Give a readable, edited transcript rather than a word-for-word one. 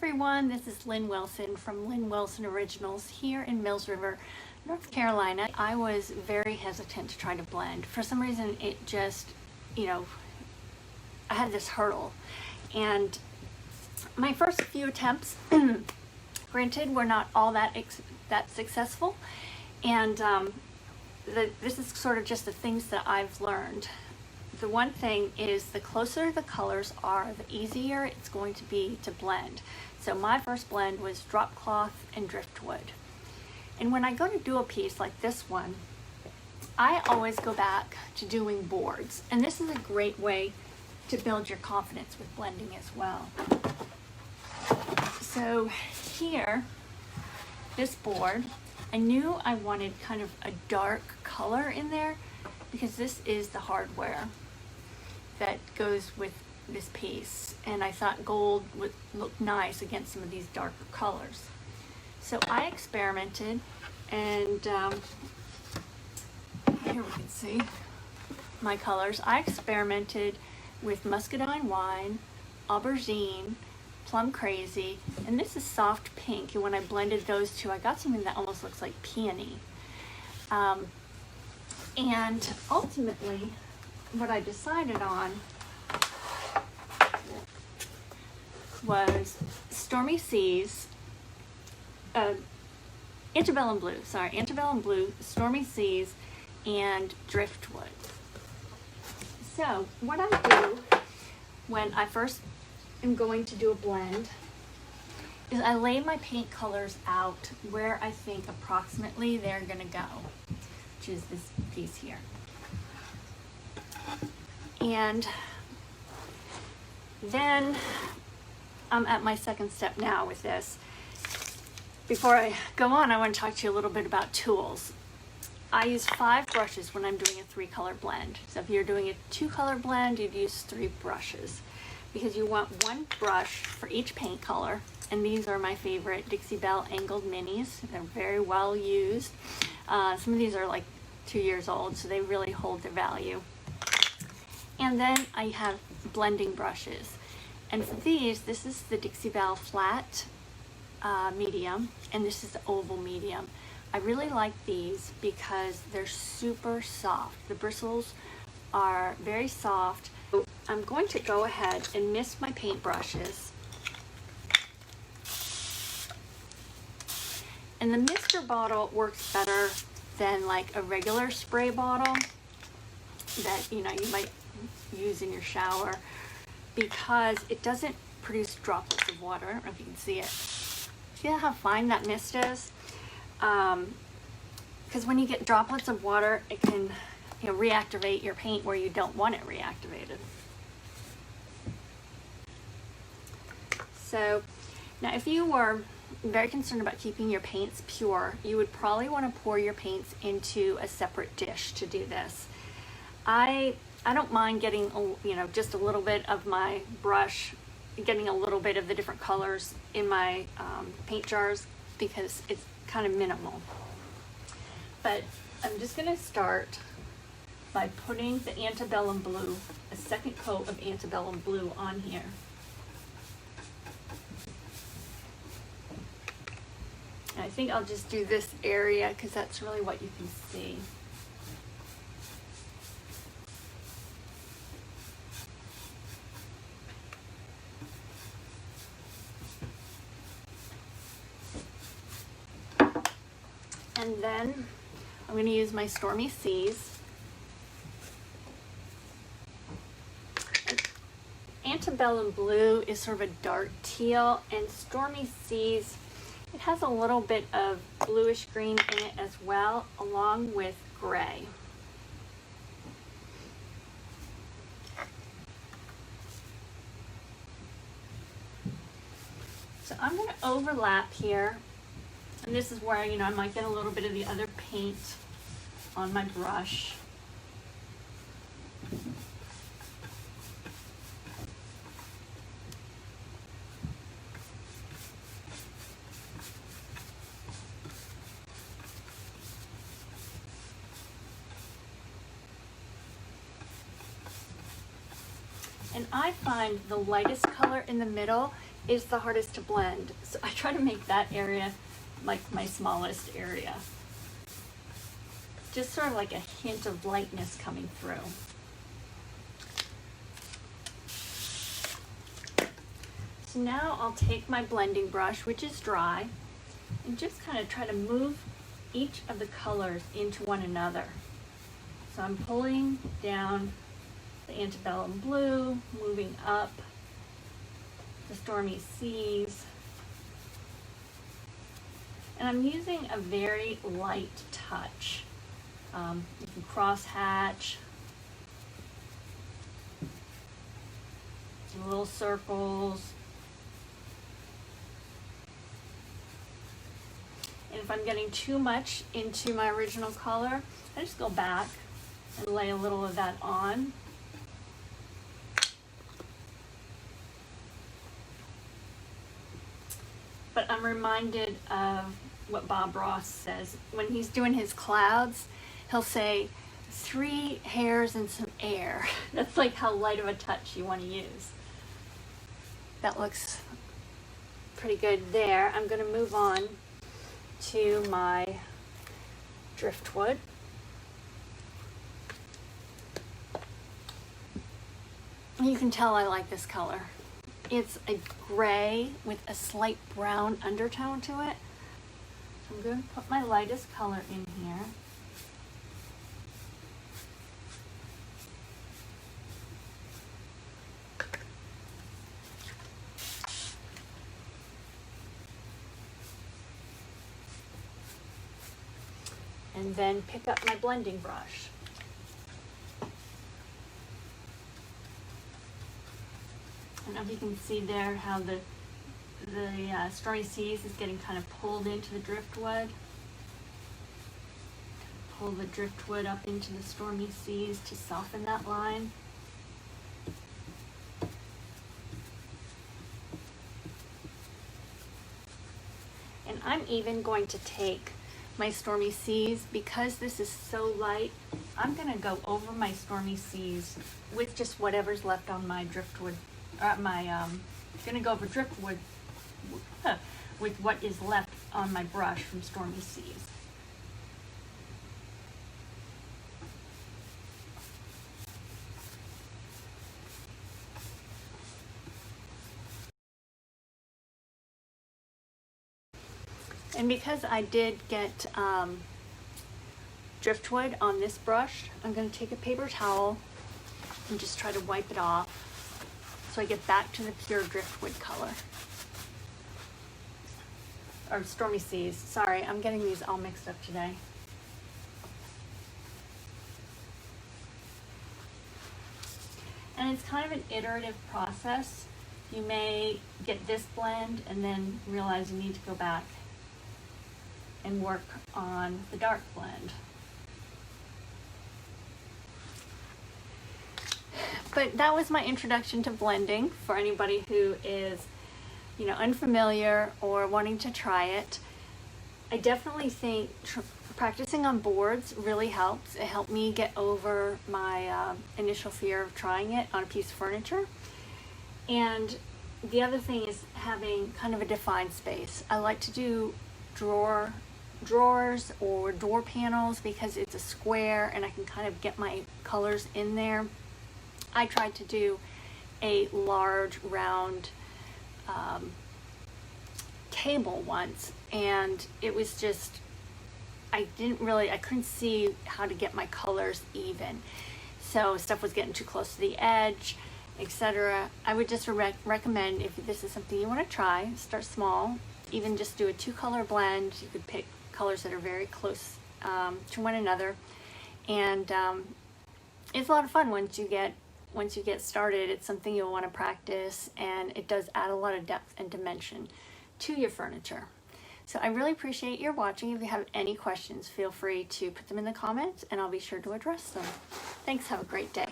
everyone, this is Lynn Wilson from Lynn Wilson Originals here in Mills River, North Carolina. I was very hesitant to try to blend. For some reason it just, I had this hurdle. And my first few attempts, granted, were not all that successful. And this is sort of just the things that I've learned. The one thing is the closer the colors are, the easier it's going to be to blend. So my first blend was drop cloth and driftwood. And when I go to do a piece like this one, I always go back to doing boards. And this is a great way to build your confidence with blending as well. So here, this board, I knew I wanted kind of a dark color in there because this is the hardware that goes with this piece, and I thought gold would look nice against some of these darker colors. So I experimented, and here we can see my colors. I experimented with muscadine wine, aubergine, plum crazy, and this is soft pink, and when I blended those two I got something that almost looks like peony. And ultimately what I decided on was Stormy Seas, Antebellum Blue, Stormy Seas, and Driftwood. So what I do when I first am going to do a blend is I lay my paint colors out where I think approximately they're gonna go, which is this piece here. And then I'm at my second step now with this. Before I go on, I want to talk to you a little bit about tools. I use 5 brushes when I'm doing a 3-color blend. So if you're doing a 2-color blend, you'd use 3 brushes because you want 1 brush for each paint color. And these are my favorite Dixie Belle angled minis. They're very well used. Some of these are like 2 years old, so they really hold their value. And then I have blending brushes. And for these, this is the Dixie Belle flat medium, and this is the oval medium. I really like these because they're super soft. The bristles are very soft. So I'm going to go ahead and mist my paint brushes. And the mister bottle works better than like a regular spray bottle that you might use in your shower because it doesn't produce droplets of water. I don't know if you can see it. See how fine that mist is? Because when you get droplets of water, it can reactivate your paint where you don't want it reactivated. So now if you were very concerned about keeping your paints pure, you would probably want to pour your paints into a separate dish to do this. I don't mind getting just a little bit of my brush, getting a little bit of the different colors in my paint jars because it's kind of minimal. But I'm just going to start by putting the Antebellum Blue, a second coat of Antebellum Blue on here. And I think I'll just do this area because that's really what you can see. And then I'm going to use my Stormy Seas. Antebellum Blue is sort of a dark teal, and Stormy Seas, it has a little bit of bluish green in it as well, along with gray. So I'm going to overlap here. And this is where, I might get a little bit of the other paint on my brush. And I find the lightest color in the middle is the hardest to blend. So I try to make that area like my smallest area. Just sort of like a hint of lightness coming through. So now I'll take my blending brush, which is dry, and just kind of try to move each of the colors into one another. So I'm pulling down the Antebellum Blue, moving up the Stormy Seas, and I'm using a very light touch. You can cross hatch, little circles. And if I'm getting too much into my original color, I just go back and lay a little of that on. But I'm reminded of what Bob Ross says. When he's doing his clouds, he'll say, 3 hairs and some air. That's like how light of a touch you want to use. That looks pretty good there. I'm going to move on to my Driftwood. You can tell I like this color. It's a gray with a slight brown undertone to it. So I'm going to put my lightest color in here. And then pick up my blending brush. I don't know if you can see there how the Stormy Seas is getting kind of pulled into the Driftwood. Pull the Driftwood up into the Stormy Seas to soften that line. And I'm even going to take my Stormy Seas, because this is so light, I'm going to go over my Stormy Seas with just whatever's left on my Driftwood. Going to go over Driftwood with what is left on my brush from Stormy Seas. And because I did get Driftwood on this brush, I'm going to take a paper towel and just try to wipe it off so I get back to the pure Driftwood color. Or Stormy Seas. Sorry, I'm getting these all mixed up today. And it's kind of an iterative process. You may get this blend and then realize you need to go back and work on the dark blend. But that was my introduction to blending for anybody who is, unfamiliar or wanting to try it. I definitely think practicing on boards really helps. It helped me get over my initial fear of trying it on a piece of furniture. And the other thing is having kind of a defined space. I like to do drawers or door panels because it's a square and I can kind of get my colors in there. I tried to do a large round table once, and it was just, I couldn't see how to get my colors even. So stuff was getting too close to the edge, etc. I would just recommend, if this is something you want to try, start small. Even just do a 2-color blend. You could pick colors that are very close to one another, and it's a lot of fun once you get started. It's something you'll want to practice, and it does add a lot of depth and dimension to your furniture. So I really appreciate your watching. If you have any questions, feel free to put them in the comments and I'll be sure to address them. Thanks, have a great day.